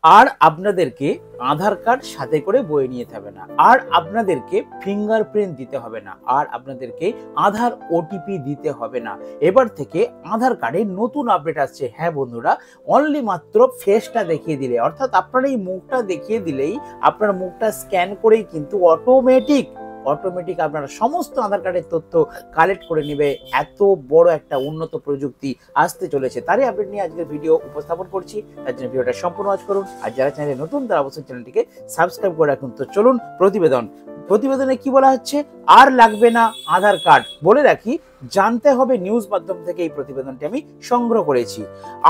আর আপনাদেরকে আধার কার্ড সাথে করে বয়ে নিয়ে যেতে হবে না, আর আপনাদেরকে ফিঙ্গারপ্রিন্ট দিতে হবে না, আর আপনাদেরকে আধার ওটিপি দিতে হবে না। এবার থেকে আধার কার্ডে নতুন আপডেট আসছে। হ্যাঁ বন্ধুরা, অনলি মাত্র ফেসটা দেখিয়ে দিলে, অর্থাৎ আপনার এই মুখটা দেখিয়ে দিলেই, আপনার মুখটা স্ক্যান করেই কিন্তু অটোমেটিক আপনারা সমস্ত আধার কার্ডের তথ্য কালেক্ট করে নেবে। এত বড় একটা উন্নত প্রযুক্তি আসতে চলেছে, তারই আপডেট নিয়ে আজকের ভিডিও উপস্থাপন করছি। তার জন্য ভিডিওটা সম্পূর্ণ ওয়াচ করুন, আর যারা চ্যানেলে নতুন তারা অবশ্যই চ্যানেলটিকে সাবস্ক্রাইব করে রাখুন। তো চলুন প্রতিবেদনে কি বলা হচ্ছে, আর লাগবে না আধার কার্ড। বলে রাখি, জানতে হবে নিউজ মাধ্যম থেকে এই প্রতিবেদনটি আমি সংগ্রহ করেছি।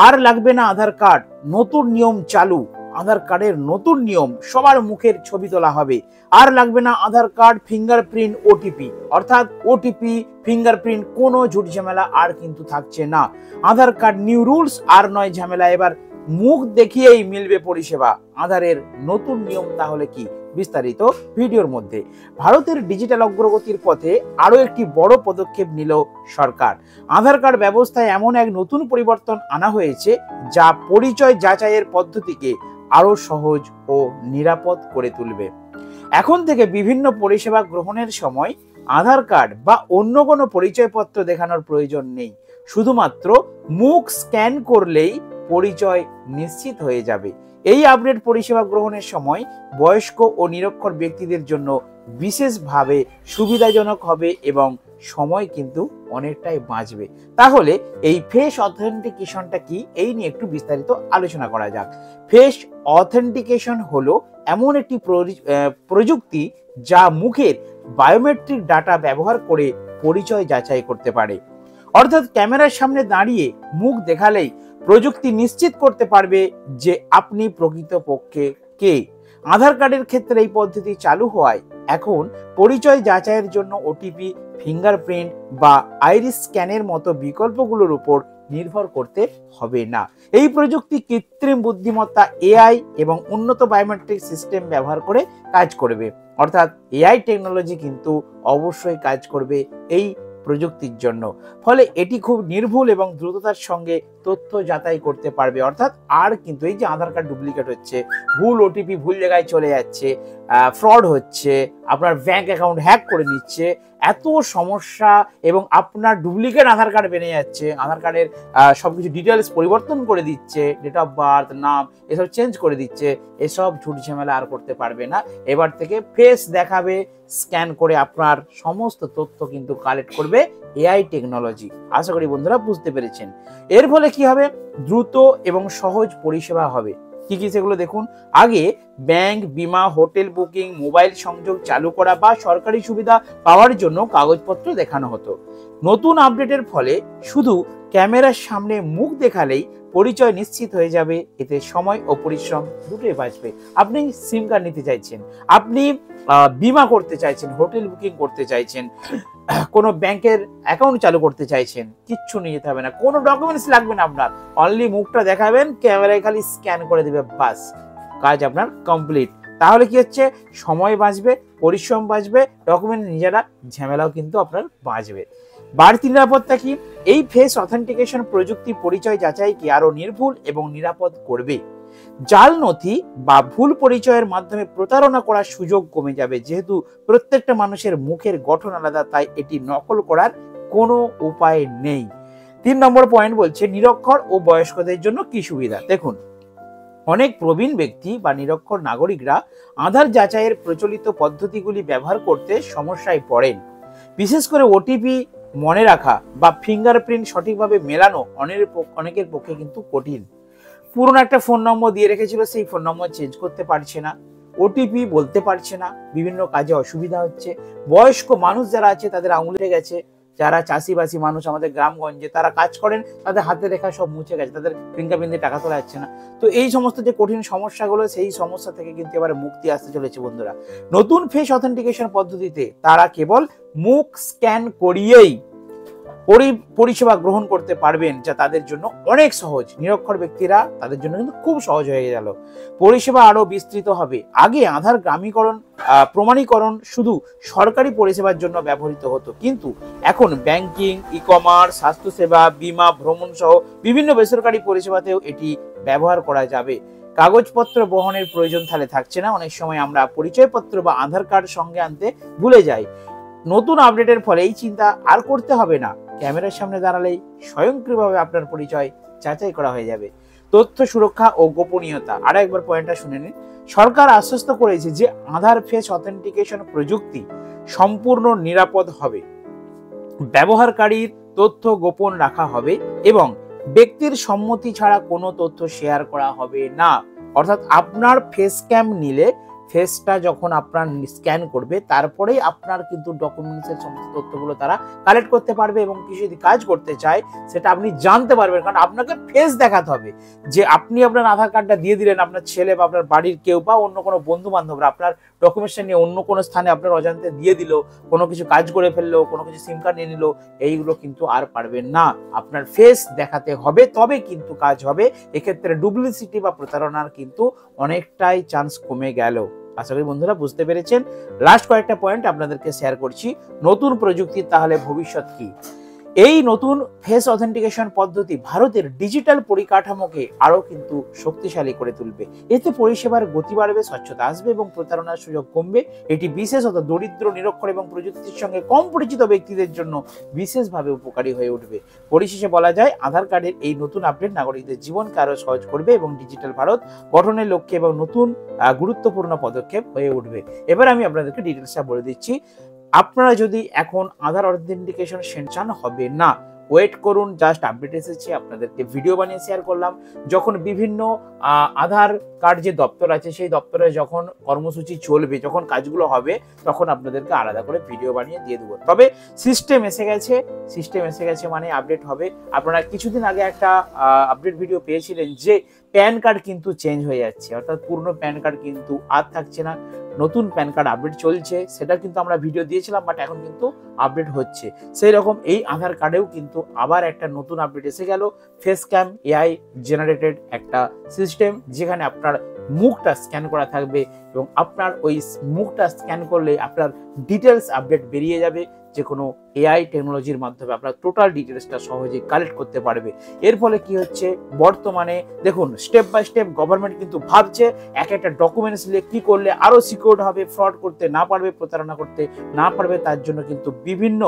আর লাগবে না আধার কার্ড, নতুন নিয়ম চালু। আধার কার্ডের নতুন নিয়ম, সবার মুখের ছবি তোলা হবে। আর লাগবে না আধার কার্ড, ফিঙ্গারপ্রিন্ট, ওটিপি, অর্থাৎ ওটিপি ফিঙ্গারপ্রিন্ট কোনো ঝুট ঝামেলা আর কিন্তু থাকছে না। আধার কার্ড নিউ রুলস, আর নয় ঝামেলা, এবার মুখ দেখিয়েই মিলবে পরিষেবা। আধারের নতুন নিয়ম তাহলে কি, বিস্তারিত ভিডিওর মধ্যে। ভারতের ডিজিটাল অগ্রগতির পথে আরো একটি বড় পদক্ষেপ নিল সরকার। আধার কার্ড ব্যবস্থায় এমন এক নতুন পরিবর্তন আনা হয়েছে যা পরিচয় যাচাইয়ের পদ্ধতিকে আরো সহজ ও নিরাপদ করে তুলবে। এখন থেকে বিভিন্ন পরিষেবা গ্রহণের সময় আধার কার্ড বা অন্য কোনো পরিচয়পত্র দেখানোর প্রয়োজন নেই। শুধুমাত্র মুখ স্ক্যান করলেই পরিচয় নিশ্চিত হয়ে যাবে। এই আপডেট পরিষেবা গ্রহণের সময় বয়স্ক ও নিরক্ষর ব্যক্তিদের জন্য বিশেষভাবে সুবিধাজনক হবে এবং সময় কিন্তু অনেকটাই বাঁচবে। তাহলে এই ফেস অথেন্টিকেশনটা কি, এই নিয়ে একটু বিস্তারিত আলোচনা করা যাক। ফেস অথেন্টিকেশন হলো এমন একটি প্রযুক্তি যা মুখের বায়োমেট্রিক ডাটা ব্যবহার করে পরিচয় যাচাই করতে পারে। অর্থাৎ ক্যামেরার সামনে দাঁড়িয়ে মুখ দেখালেই প্রযুক্তি নিশ্চিত করতে পারবে যে আপনি প্রকৃতপক্ষে কে। আধার কার্ডের ক্ষেত্রে এই পদ্ধতি চালু হওয়ায় এখন পরিচয় যাচাইয়ের জন্য ওটিপি, ফিঙ্গারপ্রিন্ট বা আইরিস স্ক্যানের মতো বিকল্পগুলোর উপর নির্ভর করতে হবে না। এই প্রযুক্তি কৃত্রিম বুদ্ধিমত্তা, এআই এবং উন্নত বায়োমেট্রিক সিস্টেম ব্যবহার করে কাজ করবে। অর্থাৎ এআই টেকনোলজি কিন্তু অবশ্যই কাজ করবে এই প্রযুক্তির জন্য। ফলে এটি খুব নির্ভুল এবং দ্রুততার সঙ্গে তথ্য যাচাই করতে পারবে। অর্থাৎ আর কিন্তু এই যে আধার কার্ড ডুপ্লিকেট হচ্ছে, ভুল ওটিপি ভুল জায়গায় চলে যাচ্ছে, ফ্রড হচ্ছে, আপনার ব্যাংক অ্যাকাউন্ট হ্যাক করে নিচ্ছে, এত সমস্যা, এবং আপনার ডুপ্লিকেট আধার কার্ড বেরিয়ে যাচ্ছে, আধার কার্ডের সবকিছু ডিটেলস পরিবর্তন করে দিচ্ছে, ডেট অফ বার্থ, নাম এসব চেঞ্জ করে দিচ্ছে, এসব ঝুট ঝামেলা আর করতে পারবে না। এবার থেকে ফেস দেখাবে, স্ক্যান করে আপনার সমস্ত তথ্য কিন্তু কালেক্ট করবে এআই টেকনোলজি। আশা করি বন্ধুরা বুঝতে পেরেছেন। এর ফলে কি হবে, দ্রুত এবং সহজ পরিষেবা হবে। কি কি সেগুলো দেখুন। আগে ব্যাংক, বীমা, হোটেল বুকিং, মোবাইল সংযোগ চালু করা বা সরকারি সুবিধা পাওয়ার জন্য কাগজপত্র দেখানো হতো। নতুন আপডেটের ফলে শুধু ক্যামেরার সামনে মুখ দেখালেই পরিচয় নিশ্চিত হয়ে যাবে। এতে সময় ও পরিশ্রম দুটোই বাঁচবে। আপনি সিম কার্ড নিতে চাইছেন, আপনি বীমা করতে চাইছেন, হোটেল বুকিং করতে চাইছেন, কোনো ব্যাংকের অ্যাকাউন্ট চালু করতে চাইছেন, কিচ্ছু নিয়ে যেতে হবে না, কোনো ডকুমেন্টস লাগবে না আপনার। অনলি মুখটা দেখাবেন, ক্যামেরায় খালি স্ক্যান করে দেবে, বাস কাজ আপনার কমপ্লিট। তাহলে কি হচ্ছে, সময় বাঁচবে, পরিশ্রম বাঁচবে, ডকুমেন্ট নিজেরা ঝামেলাও কিন্তু আপনার বাঁচবে। বাড়তি নিরাপত্তা কি, এই ফেস অথেন্টিকেশন প্রযুক্তি পরিচয় যাচাইকে আরো নির্ভুল এবং নিরাপদ করবে। জাল নথি বা ভুল পরিচয়ের মাধ্যমে প্রতারণা করার সুযোগ কমে যাবে। যেহেতু প্রত্যেকটা মানুষের মুখের গঠন আলাদা, তাই এটি নকল করার কোনো উপায় নেই। 3 নম্বর পয়েন্ট বলছে, নিরক্ষর ও বয়স্কদের জন্য কি সুবিধা। দেখুন, অনেক প্রবীণ ব্যক্তি বা নিরক্ষর নাগরিকরা আধার যাচাইয়ের প্রচলিত পদ্ধতিগুলি ব্যবহার করতে সমস্যায় পড়েন। বিশেষ করে ওটিপি মনে রাখা বা ফিঙ্গারপ্রিন্ট সঠিকভাবে মেলানো অনেকের পক্ষে কিন্তু কঠিন। পুরনো একটা ফোন নম্বর দিয়ে রেখেছিল, সেই ফোন নম্বর চেঞ্জ করতে পারছে না, ওটিপি বলতে পারছে না, বিভিন্ন কাজে অসুবিধা হচ্ছে। বয়স্ক মানুষ যারা আছে তাদের আঙুলে গেছে, যারা চাষিবাসী মানুষ আমাদের গ্রামগঞ্জে তারা কাজ করেন, তাদের হাতে রেখা সব মুছে গেছে, তাদের ফিঙ্গারপ্রিন্ট দিয়ে টাকা তোলা যাচ্ছে না। তো এই সমস্ত যে কঠিন সমস্যাগুলো, সেই সমস্যা থেকে কিন্তু এবারে মুক্তি আসতে চলেছে বন্ধুরা। নতুন ফেস অথেন্টিকেশন পদ্ধতিতে তারা কেবল মুখ স্ক্যান করিয়েই পরিষেবা গ্রহণ করতে পারবেন, যা তাদের জন্য অনেক সহজ। নিরক্ষর ব্যক্তিরা তাদের জন্য কিন্তু খুব সহজ হয়ে গেল। পরিষেবা আরো বিস্তৃত হবে। আগে আধার প্রমাণীকরণ শুধু সরকারি পরিষেবার জন্য ব্যবহৃত হতো, কিন্তু এখন ব্যাংকিং, ই কমার্স, স্বাস্থ্যসেবা, বীমা, ভ্রমণ সহ বিভিন্ন বেসরকারি পরিষেবাতেও এটি ব্যবহার করা যাবে। কাগজপত্র বহনের প্রয়োজন তাহলে থাকছে না। অনেক সময় আমরা পরিচয়পত্র বা আধার কার্ড সঙ্গে আনতে ভুলে যাই। নতুন আপডেটের ফলে এই চিন্তা আর করতে হবে না। ক্যামেরার সামনে দাঁড়ালেই স্বয়ংক্রিয়ভাবে আপনার পরিচয় যাচাই করা হয়ে যাবে। তথ্য সুরক্ষা ও গোপনীয়তা, আরো একবার পয়েন্টটা শুনে নিন। সরকার আশ্বস্ত করেছে যে আধার ফেস অথেন্টিকেশন প্রযুক্তি সম্পূর্ণ নিরাপদ হবে, ব্যবহারকারীর তথ্য গোপন রাখা হবে এবং ব্যক্তির সম্মতি ছাড়া কোনো তথ্য শেয়ার করা হবে না। অর্থাৎ আপনার ফেস ক্যাম নিলে ফেসটা যখন আপনার স্ক্যান করবে তারপরেই আপনার কিন্তু ডকুমেন্টসের সমস্ত তথ্যগুলো তারা কালেক্ট করতে পারবে এবং কিছু যদি কাজ করতে চায় সেটা আপনি জানতে পারবেন, কারণ আপনাকে ফেস দেখাতে হবে। যে আপনি আপনার আধার কার্ডটা দিয়ে দিলেন, আপনার ছেলে বা আপনার বাড়ির কেউ বা অন্য কোনো বন্ধু বান্ধবরা আপনার ডকুমেন্টসটা নিয়ে অন্য কোনো স্থানে আপনার অজান্তে দিয়ে দিল, কোনো কিছু কাজ করে ফেললো, কোনো কিছু সিম কার্ড নিয়ে নিল, এইগুলো কিন্তু আর পারবেন না। আপনার ফেস দেখাতে হবে, তবে কিন্তু কাজ হবে। এক্ষেত্রে ডুপ্লিসিটি বা প্রতারণার কিন্তু অনেকটাই চান্স কমে গেল। আশা করি বন্ধুরা বুঝতে পেরেছেন। লাস্ট কয়েকটা পয়েন্ট আপনাদেরকে শেয়ার করছি। নতুন প্রযুক্তির তাহলে ভবিষ্যৎ কি? এই নতুন ফেস অথেন্টিকেশন পদ্ধতি ভারতের ডিজিটাল পরিকাঠামোকে আরো কিন্তু শক্তিশালী করে তুলবে। এতে পরিষেবার গতি বাড়বে, স্বচ্ছতা আসবে এবং প্রতারণার সুযোগ কমবে। এটি বিশেষত দরিদ্র, নিরক্ষর এবং প্রযুক্তির সঙ্গে কম পরিচিত ব্যক্তিদের জন্য বিশেষভাবে উপকারী হয়ে উঠবে। পরিশেষে বলা যায়, আধার কার্ডের এই নতুন আপডেট নাগরিকদের জীবনকে আরো সহজ করবে এবং ডিজিটাল ভারত গঠনের লক্ষ্যে এবং নতুন গুরুত্বপূর্ণ পদক্ষেপ হয়ে উঠবে। এবার আমি আপনাদেরকে ডিটেলসটা বলে দিচ্ছি। আপনারা যদি এখন আধার অথেন্টিকেশন চান, হবে না, ওয়েট করুন। জাস্ট আপডেট এসেছে, আপনাদেরকে ভিডিও বানিয়ে শেয়ার করলাম। যখন বিভিন্ন আধার কার্ড যে দপ্তর আছে সেই দপ্তরে যখন কর্মসূচি চলবে, যখন কাজগুলো হবে, তখন আপনাদেরকে আলাদা করে ভিডিও বানিয়ে দিয়ে দেবো। তবে সিস্টেম এসে গেছে মানে আপডেট হবে। আপনারা কিছুদিন আগে একটা আপডেট ভিডিও পেয়েছিলেন যে প্যান কার্ড কিন্তু চেঞ্জ হয়ে যাচ্ছে, অর্থাৎ পুরনো প্যান কার্ড কিন্তু আর থাকছে না, নতুন প্যান কার্ড আপডেট চলছে। সেটা কিন্তু আমরা ভিডিও দিয়েছিলাম, বাট এখন কিন্তু আপডেট হচ্ছে। সেই রকম এই আধার কার্ডেও কিন্তু আবার একটা নতুন আপডেট এসে গেল। ফেস ক্যাম এআই জেনারেটেড একটা সিস্টেম, যেখানে আপনার মুখটা স্ক্যান করা থাকবে এবং আপনার ওই মুখটা স্ক্যান করলে আপনার ডিটেলস আপডেট বেরিয়ে যাবে। যে কোনো এআই টেকনোলজির মাধ্যমে আপনার টোটাল ডিটেলসটা সহজেই কালেক্ট করতে পারবে। এর ফলে কি হচ্ছে, বর্তমানে দেখুন স্টেপ বাই স্টেপ গভর্নমেন্ট কিন্তু ভাবছে এক একটা ডকুমেন্টস নিয়ে কি করলে আরো সিকিউর হবে, ফ্রড করতে না পারবে, প্রতারণা করতে না পারবে। তার জন্য কিন্তু বিভিন্ন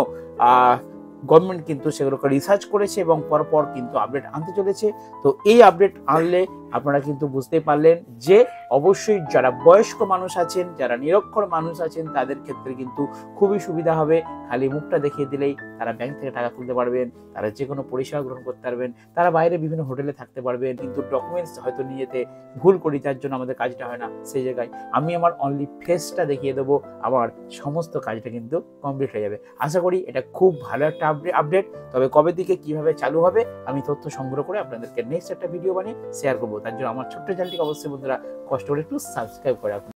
গভর্নমেন্ট কিন্তু সেগুলোকে রিসার্চ করেছে এবং পরপর কিন্তু আপডেট আনতে চলেছে। তো এই আপডেট আনলে আপনারা কিন্তু বুঝতে পারলেন যে অবশ্যই যারা বয়স্ক মানুষ আছেন, যারা নিরক্ষর মানুষ আছেন, তাদের ক্ষেত্রে কিন্তু খুবই সুবিধা হবে। খালি মুখটা দেখিয়ে দিলেই তারা ব্যাংক থেকে টাকা তুলতে পারবেন, তারা যে কোনো পরিষেবা গ্রহণ করতে পারবেন, তারা বাইরে বিভিন্ন হোটেলে থাকতে পারবেন। কিন্তু ডকুমেন্টস হয়তো নিয়ে যেতে ভুল করি, তার জন্য আমাদের কাজটা হয় না। সেই জায়গায় আমি আমার অনলি ফেসটা দেখিয়ে দেবো, আমার সমস্ত কাজটা কিন্তু কমপ্লিট হয়ে যাবে। আশা করি এটা খুব ভালো একটা আপডেট। তবে কবে থেকে কিভাবে চালু হবে আমি তথ্য সংগ্রহ করে আপনাদেরকে নেক্সট একটা ভিডিও বানিয়ে শেয়ার করবো। তার জন্য আমার ছোট্ট চ্যানেলটিকে অবশ্যই বন্ধুরা কষ্ট করে একটু সাবস্ক্রাইব করে রাখুন।